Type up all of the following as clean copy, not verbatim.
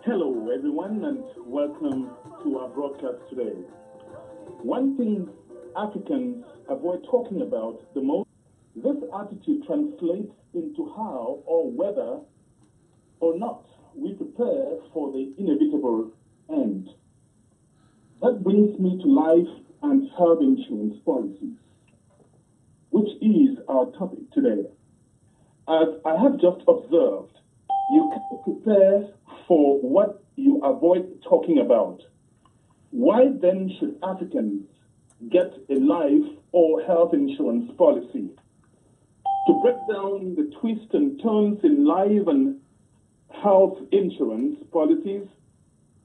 Hello, everyone, and welcome to our broadcast today. One thing Africans avoid talking about the most, this attitude translates into how or whether or not we prepare for the inevitable end. That brings me to life and health insurance policies, which is our topic today. As I have just observed, you can prepare for what you avoid talking about. Why then should Africans get a life or health insurance policy? To break down the twists and turns in life and health insurance policies,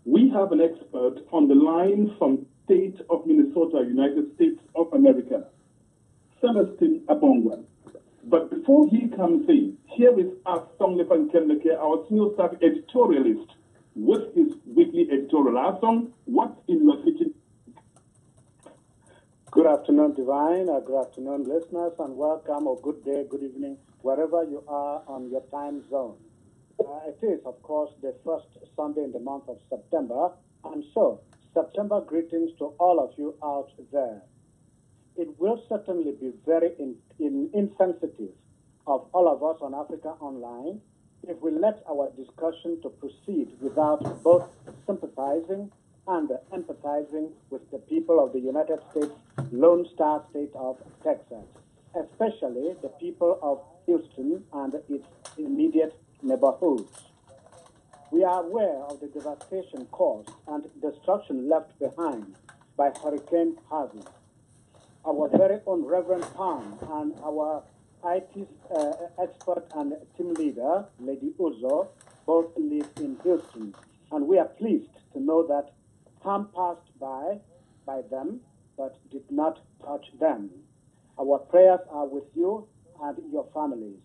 we have an expert on the line from the state of Minnesota, United States of America, Celestine Abongwa. But before he comes in, here is Asong Lepankendeke, our senior staff editorialist, with his weekly editorial. Asong, what's in your kitchen? Good afternoon, Divine. Good afternoon, listeners, and welcome, or good day, good evening, wherever you are on your time zone. It is, of course, the first Sunday in the month of September, and so September greetings to all of you out there. It will certainly be very insensitive of all of us on Africaonline if we let our discussion to proceed without both sympathizing and empathizing with the people of the United States Lone Star State of Texas, especially the people of Houston and its immediate neighborhoods. We are aware of the devastation caused and destruction left behind by Hurricane Harvey. Our very own Reverend Palm and our IT expert and team leader, Lady Uzo, both live in Houston. And we are pleased to know that harm passed by them, but did not touch them. Our prayers are with you and your families.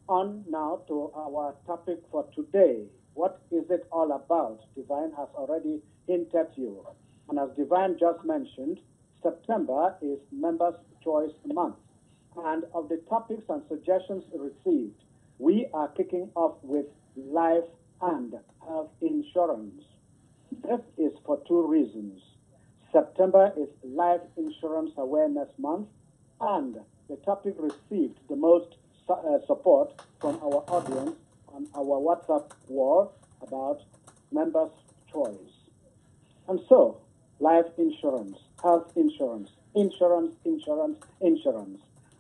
On now to our topic for today. What is it all about? Divine has already hinted you. And as Divine just mentioned, September is Members' Choice Month. And of the topics and suggestions received, we are kicking off with life and health insurance. This is for two reasons. September is Life Insurance Awareness Month, and the topic received the most support from our audience on our WhatsApp wall about members' choice. And so, life insurance, health insurance, insurance.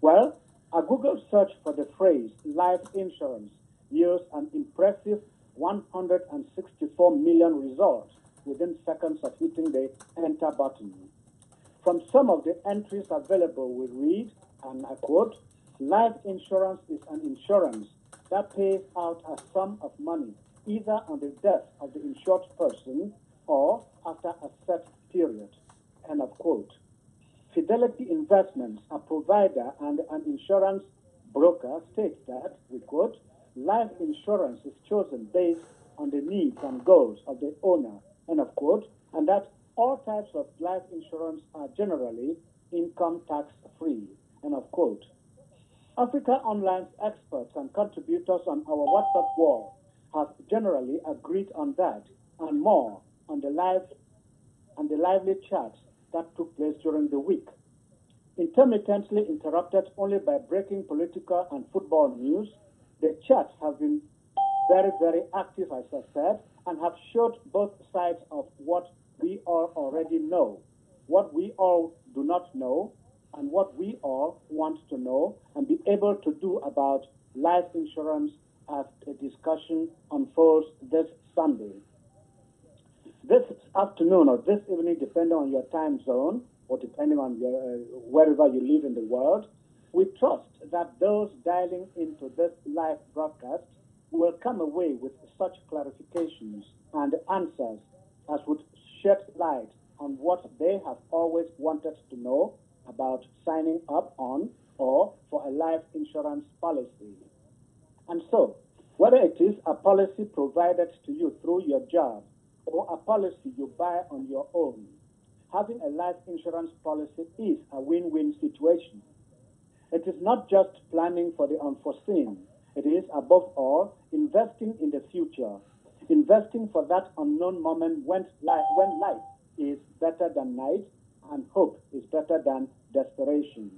Well, a Google search for the phrase life insurance yields an impressive 164 million results within seconds of hitting the enter button. From some of the entries available, we read, and I quote, life insurance is an insurance that pays out a sum of money either on the death of the insured person or after a set period, end of quote. Fidelity Investments, a provider and an insurance broker, states that, we quote, life insurance is chosen based on the needs and goals of the owner, end of quote, and that all types of life insurance are generally income tax free, end of quote. Africaonline's experts and contributors on our WhatsApp wall have generally agreed on that and more on the lively chats that took place during the week. Intermittently interrupted only by breaking political and football news, the chats have been very, very active, as I said, and have showed both sides of what we all already know, what we all do not know, and what we all want to know and be able to do about life insurance as the discussion unfolds this Sunday. This afternoon or this evening, depending on your time zone or depending on wherever you live in the world, we trust that those dialing into this live broadcast will come away with such clarifications and answers as would shed light on what they have always wanted to know about signing up on or for a life insurance policy. And so, whether it is a policy provided to you through your job or a policy you buy on your own, having a life insurance policy is a win-win situation. It is not just planning for the unforeseen. It is, above all, investing in the future, investing for that unknown moment when life is better than night and hope is better than desperation.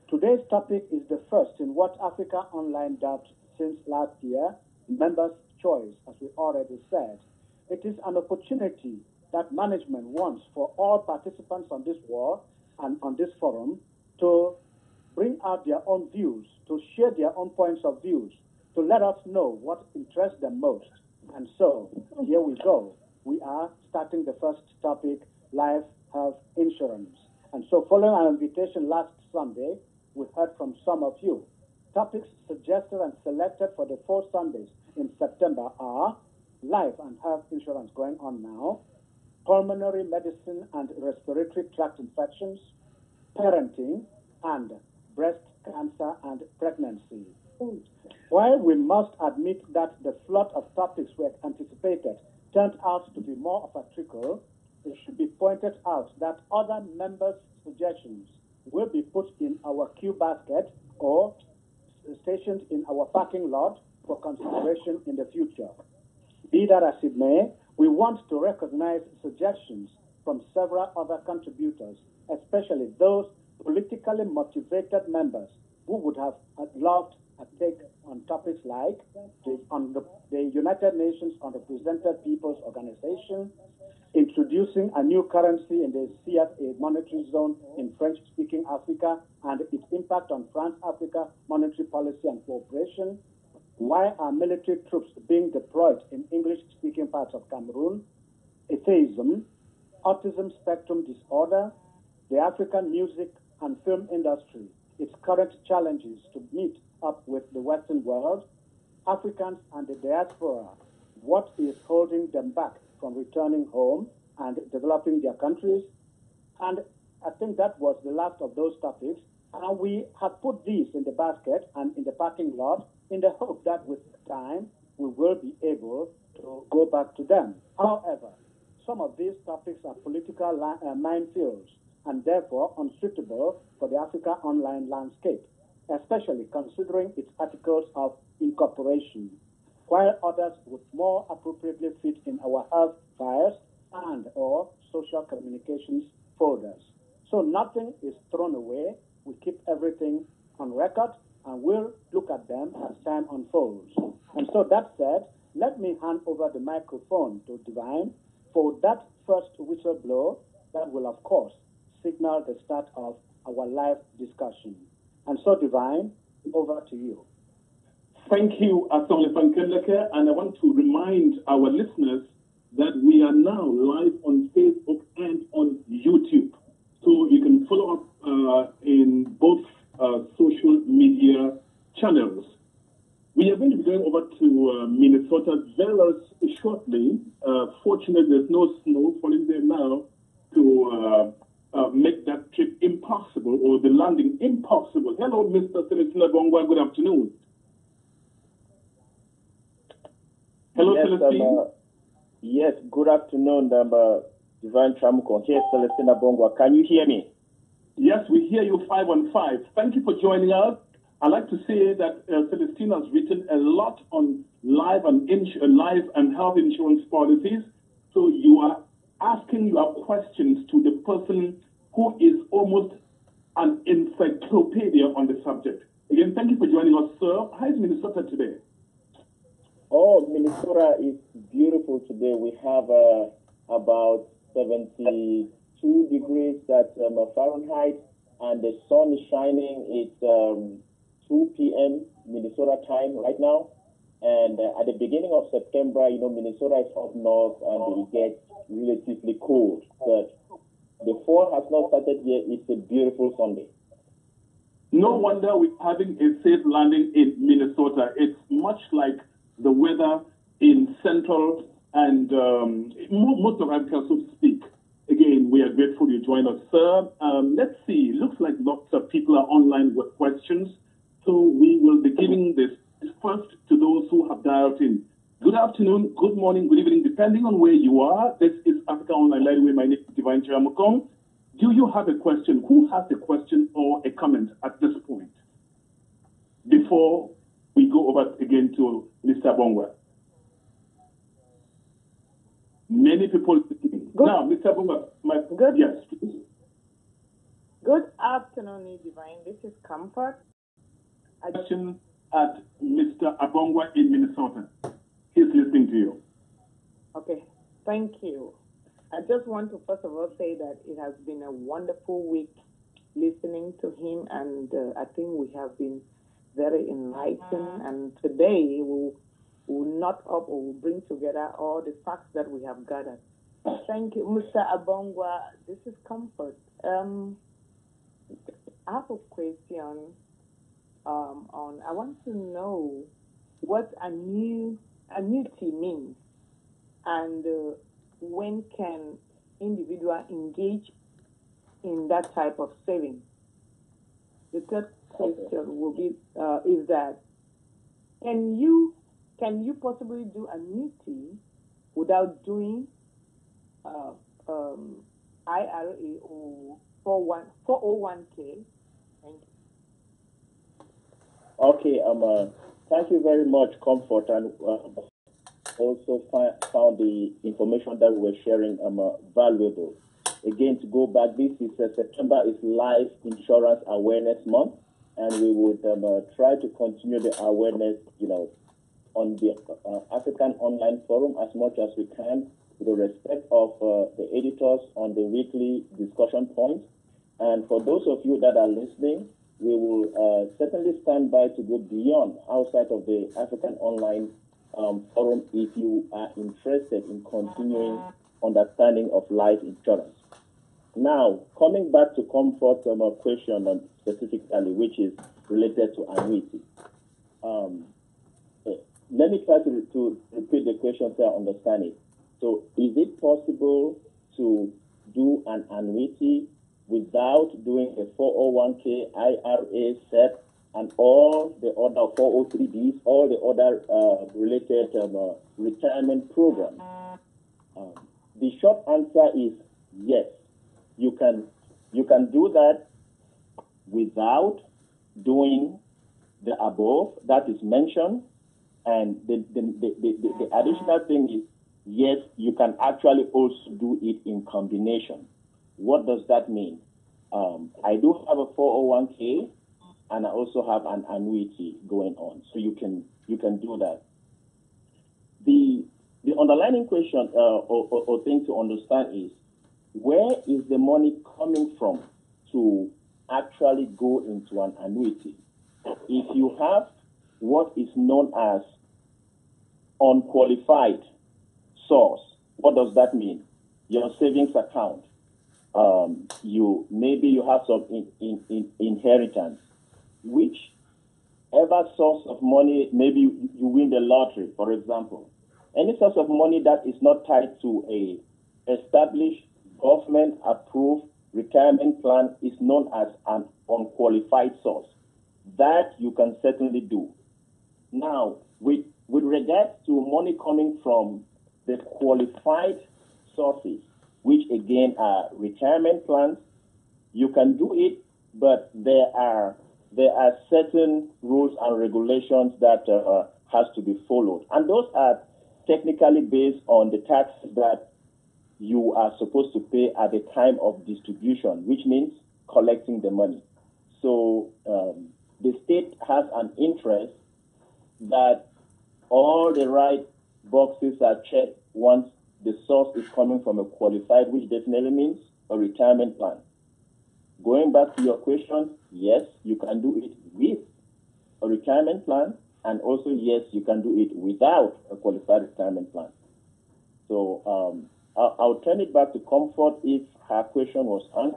Today's topic is the first in what Africaonline dubbed since last year, Members' Choice, as we already said. It is an opportunity that management wants for all participants on this wall and on this forum to bring out their own views, to share their own points of views, to let us know what interests them most. And so, here we go. We are starting the first topic, life health insurance. And so, following our invitation last Sunday, we heard from some of you. Topics suggested and selected for the 4 Sundays in September are life and health insurance going on now, pulmonary medicine and respiratory tract infections, parenting, and breast cancer and pregnancy. While we must admit that the flood of topics we had anticipated turned out to be more of a trickle, it should be pointed out that other members' suggestions will be put in our queue basket or stationed in our parking lot for consideration in the future. Be that as it may, we want to recognize suggestions from several other contributors, especially those politically motivated members who would have loved a take on topics like the United Nations Unrepresented Peoples Organization, introducing a new currency in the CFA monetary zone in French-speaking Africa and its impact on France-Africa monetary policy and cooperation, why are military troops being deployed in English-speaking parts of Cameroon, atheism, autism spectrum disorder, the African music and film industry, its current challenges to meet up with the Western world, Africans and the diaspora, what is holding them back from returning home and developing their countries. And I think that was the last of those topics. And we have put these in the basket and in the parking lot in the hope that with time we will be able to go back to them. However, some of these topics are political minefields and therefore unsuitable for the Africaonline landscape, especially considering its articles of incorporation, while others would more appropriately fit in our health files and or social communications folders. So nothing is thrown away. We keep everything on record and we'll look at them as time unfolds. And so that said, let me hand over the microphone to Divine for that first whistle blow that will, of course, signal the start of our live discussion. And so, Divine, over to you. Thank you, Asole Fankeleke, and I want to remind our listeners that we are now live on Facebook and on YouTube. So you can follow up in both social media channels. We are going to be going over to Minnesota very shortly. Fortunately, there's no snow falling there now to make that trip impossible or the landing impossible. Hello, Mr. Celestina Bongwa. Good afternoon. Hello, Yes, Celestine. yes, good afternoon, Divine Tramuko. Here's Celestine Abongwa. Can you hear me? Yes, we hear you 515. Thank you for joining us. I'd like to say that Celestine has written a lot on life and health insurance policies. So you are asking your questions to the person who is almost an encyclopedia on the subject. Again, thank you for joining us, sir. How is Minnesota today? Oh, Minnesota is beautiful today. We have about 72 degrees Fahrenheit, and the sun is shining. It's 2 p.m. Minnesota time right now. And at the beginning of September, Minnesota is up north and it gets relatively cold. But the fall has not started yet. It's a beautiful Sunday. No wonder we're having a safe landing in Minnesota. It's much like the weather in Central and most of Africa, so to speak. Again, we are grateful you joined us, sir. Let's see. Looks like lots of people are online with questions. So we will be giving this first to those who have dialed in. Good afternoon, good morning, good evening, depending on where you are. This is Africaonline. By the way, my name is Divine Chiramokong. Do you have a question? Who has a question or a comment at this point? Before we go over again to Mr. Bongwa. Many people listening. Now, Mr. Bongwa, yes, please. Good afternoon, Divine. This is Comfort. A question at Mr. Abongwa in Minnesota. He's listening to you. Okay, thank you. I just want to first of all say that it has been a wonderful week listening to him, and I think we have been very enlightened. And today we'll knot up or we'll bring together all the facts that we have gathered. Thank you, Mr. Abongwa. This is Comfort. I have a question. I want to know what annuity means, and when can individual engage in that type of saving? The third question will be is that can you possibly do annuity without doing IRA or 401k? Thank you. Okay, thank you very much, Comfort, and also found the information that we were sharing valuable. Again, to go back, this is September is Life Insurance Awareness Month, and we would try to continue the awareness, on the Africaonline forum as much as we can, with the respect of the editors on the weekly discussion points. And for those of you that are listening, we will certainly stand by to go beyond outside of the Africaonline forum if you are interested in continuing understanding of life insurance. Now, coming back to Comfort's question specifically, which is related to annuity. Let me try to repeat the question so I understand it. So, is it possible to do an annuity without doing a 401k, IRA, SEP, and all the other 403bs, all the other related retirement programs? The short answer is yes. You can do that without doing the above that is mentioned, and the additional thing is yes, you can actually also do it in combination. What does that mean? I do have a 401k, and I also have an annuity going on, so you can do that. The underlying question or thing to understand is, where is the money coming from to actually go into an annuity? If you have what is known as unqualified source, what does that mean? Your savings account. Maybe you have some inheritance, whichever source of money, maybe you win the lottery, for example. Any source of money that is not tied to a established government-approved retirement plan is known as an unqualified source. That you can certainly do. Now, with with regards to money coming from the qualified sources, which again are retirement plans, you can do it, but there are certain rules and regulations that has to be followed, and those are technically based on the taxes that you are supposed to pay at the time of distribution, which means collecting the money. So the state has an interest that all the right boxes are checked once the source is coming from a qualified, which definitely means a retirement plan. Going back to your question, yes, you can do it with a retirement plan, and also, yes, you can do it without a qualified retirement plan. So I'll turn it back to Comfort if her question was answered.